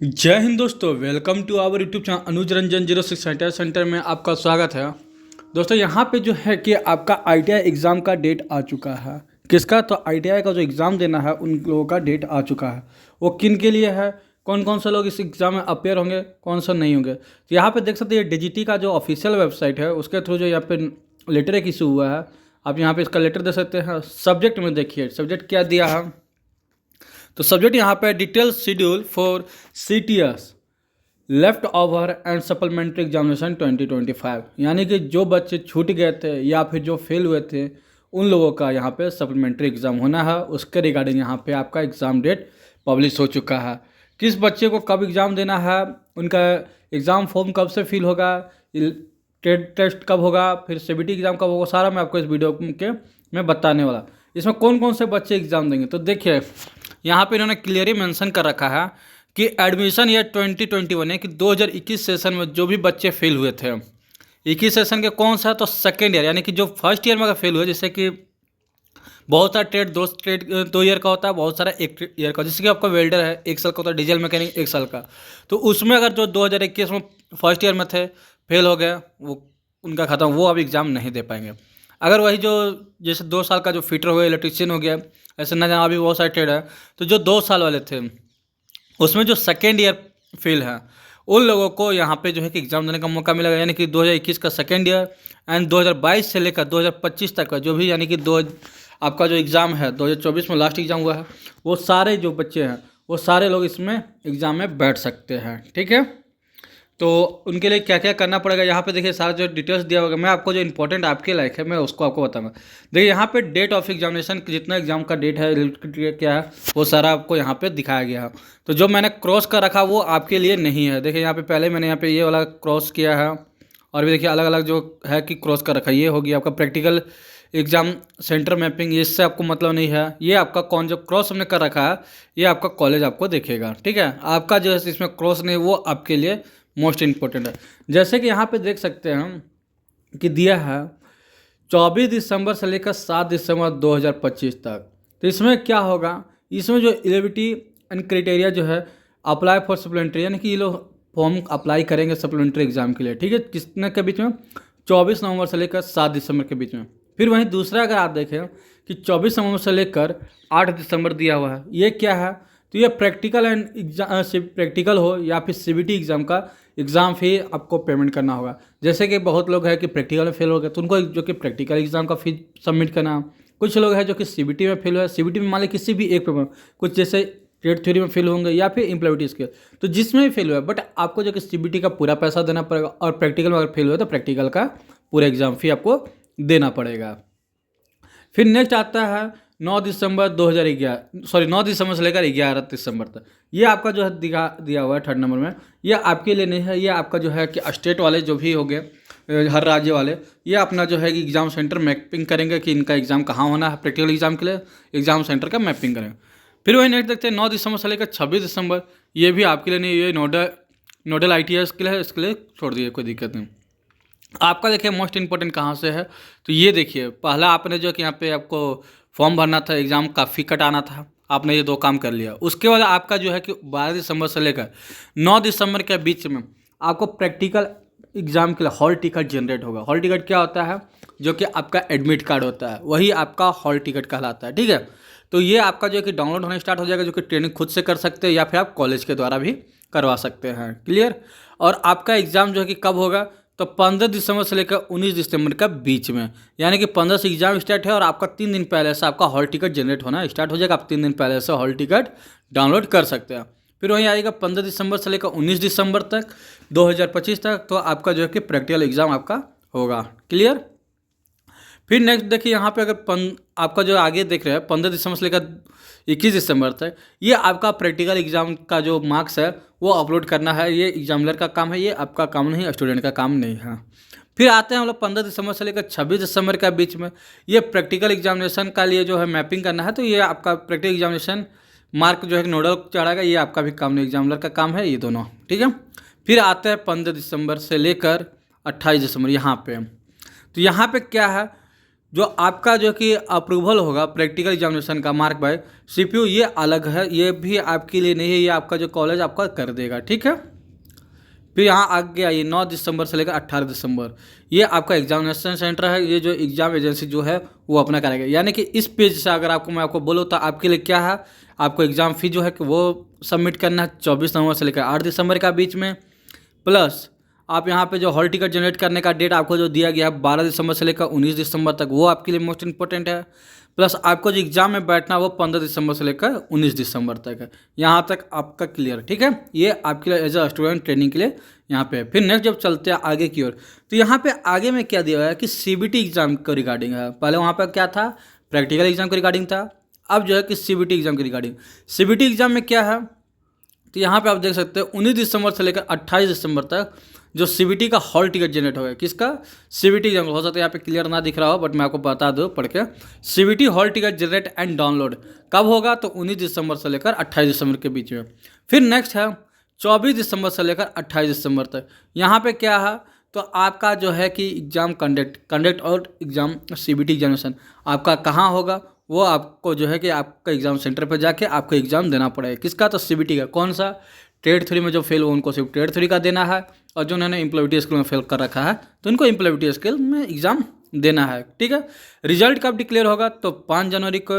जय हिंद दोस्तों, welcome to our YouTube channel Anuj Ranjan 06 centre में आपका स्वागत है। दोस्तों यहाँ पे जो है कि आपका आईटीआई एग्ज़ाम का डेट आ चुका है। किसका? तो आईटीआई का जो एग्ज़ाम देना है उन लोगों का डेट आ चुका है। वो किन के लिए है, कौन कौन से लोग इस एग्ज़ाम में अपेयर होंगे, कौन सा नहीं होंगे। तो यहाँ पर देख सकते हैं डीजीटी का जो ऑफिशियल वेबसाइट है उसके थ्रू जो यहाँ पे लेटर एक इशू हुआ है। आप यहाँ पे इसका लेटर दे सकते हैं। सब्जेक्ट में देखिए सब्जेक्ट क्या दिया है। तो सब्जेक्ट यहाँ पे detail schedule for CTS left over and supplementary examination 2025, यानी कि जो बच्चे छूट गए थे या फिर जो फेल हुए थे उन लोगों का यहाँ पे सप्लीमेंट्री एग्ज़ाम होना है। उसके रिगार्डिंग यहाँ पे आपका एग्ज़ाम डेट पब्लिश हो चुका है। किस बच्चे को कब एग्ज़ाम देना है, उनका एग्ज़ाम फॉर्म कब से फिल होगा, टेट टेस्ट कब होगा, फिर सीबीटी एग्ज़ाम कब होगा, सारा मैं आपको इस वीडियो के में बताने वाला। इसमें कौन कौन से बच्चे एग्ज़ाम देंगे तो देखिए यहाँ पे इन्होंने क्लियरली मेंशन कर रखा है कि एडमिशन ईयर 2021 है कि 2021 सेशन में जो भी बच्चे फेल हुए थे, 21 सेशन के कौन सा, तो सेकेंड ईयर यानी कि जो फर्स्ट ईयर में अगर फेल हुए, जैसे कि बहुत सारा ट्रेड दो ईयर का होता है, बहुत सारा एक ईयर का, जैसे कि आपका वेल्डर है 1 साल का होता है, डीजल मैकेनिक 1 साल का। तो उसमें अगर जो 2021 में फर्स्ट ईयर में थे फेल हो गए, वो उनका ख़त्म, वो अब एग्ज़ाम नहीं दे पाएंगे। अगर वही जो जैसे 2 साल का जो फिटर हो गया, इलेक्ट्रीशियन हो गया, ऐसे ना जहाँ अभी बहुत सारे ट्रेड है, तो जो 2 साल वाले थे उसमें जो सेकेंड ईयर फेल है उन लोगों को यहाँ पे जो है कि एग्ज़ाम देने का मौका मिलेगा। यानी कि 2021 का सेकेंड ईयर एंड 2022 से लेकर 2025 तक का जो भी, यानी कि आपका जो एग्ज़ाम है 2024 में लास्ट एग्ज़ाम हुआ है, वो सारे जो बच्चे हैं वो सारे लोग इसमें एग्ज़ाम में बैठ सकते हैं। ठीक है, तो उनके लिए क्या क्या करना पड़ेगा यहाँ पे देखिए सारा जो डिटेल्स दिया होगा। मैं आपको जो इंपॉर्टेंट आपके लायक है मैं उसको आपको बताऊंगा। देखिए यहाँ पे डेट ऑफ एग्जामिनेशन, जितना एग्जाम का डेट है क्या है वो सारा आपको यहाँ पे दिखाया गया है। तो जो मैंने क्रॉस कर रखा वो आपके लिए नहीं है। देखिए यहाँ पे पहले मैंने यहाँ पे ये वाला क्रॉस किया है, और भी देखिए अलग अलग जो है कि क्रॉस कर रखा है। ये होगी आपका प्रैक्टिकल एग्ज़ाम सेंटर मैपिंग, इससे आपको मतलब नहीं है। ये आपका कौन जो क्रॉस हमने कर रखा है ये आपका कॉलेज आपको देखेगा। ठीक है, आपका जो है इसमें क्रॉस नहीं, वो आपके लिए मोस्ट इम्पोर्टेंट है। जैसे कि यहाँ पे देख सकते हैं हम कि दिया है 24 दिसंबर से लेकर 7 दिसंबर 2025 तक। तो इसमें क्या होगा, इसमें जो एलिजिबिलिटी एंड क्राइटेरिया जो है अप्लाई फॉर सप्लीमेंट्री, यानी कि ये लोग फॉर्म अप्लाई करेंगे सप्लीमेंट्री एग्जाम के लिए। ठीक है, कितने के बीच में, 24 नवंबर से लेकर 7 दिसंबर के बीच में। फिर वहीं दूसरा अगर आप देखें कि 24 नवंबर से लेकर 8 दिसंबर दिया हुआ है, ये क्या है, तो ये प्रैक्टिकल एंड प्रैक्टिकल हो या फिर सीबीटी एग्ज़ाम का एग्ज़ाम फी आपको पेमेंट करना होगा। जैसे कि बहुत लोग हैं कि प्रैक्टिकल में फेल हो गए तो उनको जो कि प्रैक्टिकल एग्ज़ाम का फी सबमिट करना। कुछ लोग हैं जो कि सीबीटी में फेल हुए, सीबीटी में मान ली किसी भी एक पेपर, कुछ जैसे ट्रेड थ्योरी में फेल होंगे या फिर इम्प्लॉयबिलिटी स्किल, तो जिसमें भी फेल हुआ है, बट आपको जो कि सीबीटी का पूरा पैसा देना पड़ेगा, और प्रैक्टिकल में अगर फेल हुआ तो प्रैक्टिकल का पूरा एग्ज़ाम फी आपको देना पड़ेगा। फिर नेक्स्ट आता है 9 दिसंबर 2011, सॉरी 9 दिसंबर से लेकर 11 दिसंबर तक। ये आपका जो है दिया हुआ है थर्ड नंबर में, ये आपके लिए नहीं है। ये आपका जो है कि स्टेट वाले जो भी हो गए, हर राज्य वाले, ये अपना जो है कि एग्ज़ाम सेंटर मैपिंग करेंगे कि इनका एग्ज़ाम कहाँ होना है। प्रैक्टिकल एग्ज़ाम के लिए एग्ज़ाम सेंटर का मैपिंग करेंगे। फिर वही नेक्स्ट देखते हैं 9 दिसंबर से लेकर 26 दिसंबर। ये भी आपके लिए नहीं, ये नोडल ITS के लिए है, इसके लिए छोड़ दीजिए, कोई दिक्कत नहीं। आपका देखिए मोस्ट इंपॉर्टेंट कहाँ से है, तो ये देखिए पहला आपने जो कि यहाँ पे आपको फॉर्म भरना था, एग्ज़ाम का फ़ी कटाना था, आपने ये 2 काम कर लिया। उसके बाद आपका जो है कि 12 दिसंबर से लेकर 9 दिसंबर के बीच में आपको प्रैक्टिकल एग्ज़ाम के लिए हॉल टिकट जनरेट होगा। हॉल टिकट क्या होता है, जो कि आपका एडमिट कार्ड होता है, वही आपका हॉल टिकट कहलाता है। ठीक है, तो ये आपका जो है कि डाउनलोड होने स्टार्ट हो जाएगा, जो कि ट्रेनिंग खुद से कर सकते हैं या फिर आप कॉलेज के द्वारा भी करवा सकते हैं। क्लियर, और आपका एग्ज़ाम जो है कि कब होगा, तो 15 दिसंबर से लेकर 19 दिसंबर का बीच में, यानी कि 15 से एग्जाम स्टार्ट है और आपका 3 दिन पहले से आपका हॉल टिकट जनरेट होना स्टार्ट हो जाएगा। आप 3 दिन पहले से हॉल टिकट डाउनलोड कर सकते हैं। फिर वहीं आएगा 15 दिसंबर से लेकर 19 दिसंबर तक 2025 तक, तो आपका जो है कि प्रैक्टिकल एग्जाम आपका होगा। क्लियर, फिर नेक्स्ट देखिए यहाँ पे अगर आपका जो आगे देख रहे हैं 15 दिसंबर से लेकर 21 दिसंबर तक, ये आपका प्रैक्टिकल एग्जाम का जो मार्क्स है वो अपलोड करना है। ये एग्जामिनर का काम है, ये आपका काम नहीं, स्टूडेंट का काम नहीं है। फिर आते हैं हम लोग 15 दिसंबर से लेकर 26 दिसंबर का बीच में, ये प्रैक्टिकल एग्जामिनेशन का लिए जो है मैपिंग करना है। तो ये आपका प्रैक्टिकल एग्जामिनेशन मार्क जो है नोडल चढ़ाएगा, ये आपका भी काम नहीं, एग्जामिनर का काम है ये दोनों। ठीक है, फिर आते हैं 15 दिसंबर से लेकर 28 दिसंबर यहाँ पे। तो यहाँ पे क्या है, जो आपका जो कि अप्रूवल होगा प्रैक्टिकल एग्जामिनेशन का मार्क बाय सीपीयू, ये अलग है, ये भी आपके लिए नहीं है, ये आपका जो कॉलेज आपका कर देगा, ठीक है। फिर यहाँ आगे आइए 9 दिसंबर से लेकर 18 दिसंबर, ये आपका एग्जामिनेशन सेंटर है, ये जो एग्जाम एजेंसी जो है वो अपना करेगा। यानी कि इस पेज से अगर मैं आपको बोलूँ तो आपके लिए क्या है, आपको एग्ज़ाम फी जो है कि वो सबमिट करना है 24 नवंबर से लेकर 8 दिसंबर का बीच में। प्लस आप यहाँ पे जो हॉल टिकट जनरेट करने का डेट आपको जो दिया गया है 12 दिसंबर से लेकर 19 दिसंबर तक, वो आपके लिए मोस्ट इंपॉर्टेंट है। प्लस आपको जो एग्ज़ाम में बैठना वो 15 दिसंबर से लेकर 19 दिसंबर तक है। यहाँ तक आपका क्लियर, ठीक है। ये आपके लिए एज अ स्टूडेंट ट्रेनिंग के लिए यहाँ पे है। फिर नेक्स्ट जब चलते हैं आगे की ओर, तो यहाँ पे आगे में क्या दिया हुआ है कि सीबीटी एग्जाम को रिगार्डिंग है। पहले वहाँ पर क्या था, प्रैक्टिकल एग्जाम के रिगार्डिंग था, अब जो है कि सीबीटी एग्जाम के रिगार्डिंग। सीबीटी एग्जाम में क्या है, तो यहाँ पे आप देख सकते हैं 19 दिसंबर से लेकर 28 दिसंबर तक जो सीबीटी का हॉल टिकट जनरेट होगा। किसका, सीबीटी एग्जाम। हो सकता है यहाँ पे क्लियर ना दिख रहा हो, बट मैं आपको बता दूँ पढ़ के। CBT hall ticket generate and download कब होगा, तो 19 दिसंबर से लेकर 28 दिसंबर के बीच में। फिर नेक्स्ट है 24 दिसंबर से लेकर 28 दिसंबर तक। यहाँ पे क्या है, तो आपका जो है कि एग्ज़ाम कंडक्ट और एग्ज़ाम सीबीटी एग्जामिनेशन आपका कहाँ होगा, वो आपको जो है कि आपका एग्ज़ाम सेंटर पर जाके आपको एग्ज़ाम देना पड़ेगा। किसका, तो सीबीटी का। कौन सा, ट्रेड 3 में जो फेल हो उनको सिर्फ ट्रेड 3 का देना है, और जो उन्होंने एम्प्लॉयबिलिटी स्किल में फेल कर रखा है तो उनको एम्प्लॉयबिलिटी स्किल में एग्ज़ाम देना है, ठीक है। रिजल्ट कब डिक्लेयर होगा, तो 5 जनवरी को,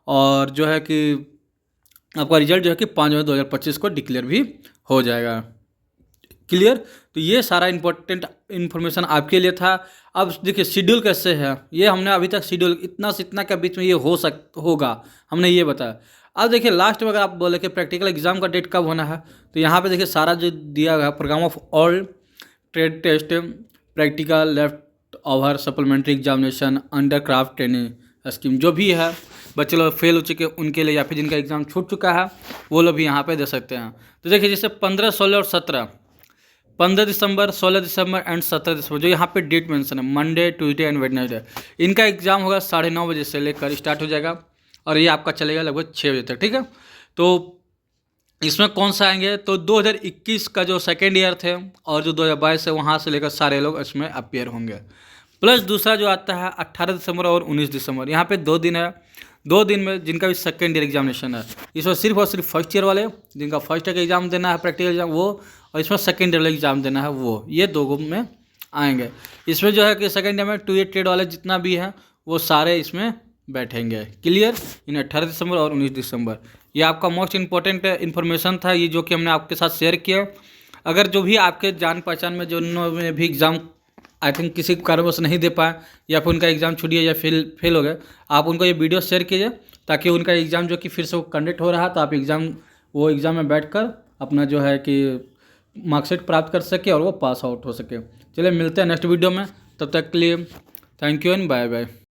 और जो है कि आपका रिजल्ट जो है कि 5 जनवरी 2025 को डिक्लेयर भी हो जाएगा। क्लियर। तो ये सारा इंपॉर्टेंट इन्फॉर्मेशन आपके लिए था। अब देखिए शेड्यूल कैसे है, ये हमने अभी तक शेड्यूल इतना से इतना के बीच में ये होगा, हमने ये बताया। अब देखिए लास्ट में अगर आप बोले कि प्रैक्टिकल एग्जाम का डेट कब होना है, तो यहाँ पे देखिए सारा जो दिया गया programme of all trade test, practical, left over supplementary examination, under craft training scheme, जो भी है बच्चे लोग फेल हो चुके उनके लिए, या फिर जिनका एग्ज़ाम छूट चुका है वो लोग भी यहाँ पे दे सकते हैं। तो देखिए जैसे 15, 16 और 17, 15 दिसंबर, 16 दिसंबर एंड 17 दिसंबर, जो यहाँ पे डेट मेंशन है, मंडे, ट्यूसडे एंड वेडनेसडे, इनका एग्जाम होगा 9:30 बजे से लेकर स्टार्ट हो जाएगा, और ये आपका चलेगा लगभग 6 बजे तक, ठीक है। तो इसमें कौन सा आएंगे, तो 2021 का जो सेकेंड ईयर थे और जो 2022 है वहाँ से लेकर सारे लोग इसमें अपियर होंगे। प्लस दूसरा जो आता है 18 दिसंबर और 19 दिसंबर, यहाँ पे 2 दिन है। 2 दिन में जिनका भी सेकेंड ईयर एग्जामिनेशन है, इसमें सिर्फ और सिर्फ फर्स्ट ईयर वाले जिनका फर्स्ट ईयर का एग्जाम देना है प्रैक्टिकल एग्जाम वो, और इसमें सेकेंड ईयर एग्जाम देना है वो, ये 2 ग्रुप में आएंगे। इसमें जो है कि सेकेंड ईयर में 2 ईयर ट्रेड वाले जितना भी है वो सारे इसमें बैठेंगे। क्लियर। इन 18 दिसंबर और 19 दिसंबर, ये आपका मोस्ट इंपॉर्टेंट इन्फॉर्मेशन था, ये जो कि हमने आपके साथ शेयर किया। अगर जो भी आपके जान पहचान में जो उन्होंने भी एग्ज़ाम आई थिंक किसी कारणवश नहीं दे पाए, या फिर उनका एग्ज़ाम छूट गया या फेल हो गए, आप उनको ये वीडियो शेयर कीजिए, ताकि उनका एग्ज़ाम जो कि फिर से वो कंडक्ट हो रहा है, तो आप वो एग्ज़ाम में बैठकर अपना जो है कि मार्कशीट प्राप्त कर सके और वो पास आउट हो सके। चलिए मिलते हैं नेक्स्ट वीडियो में, तब तक के लिए thank you and bye bye.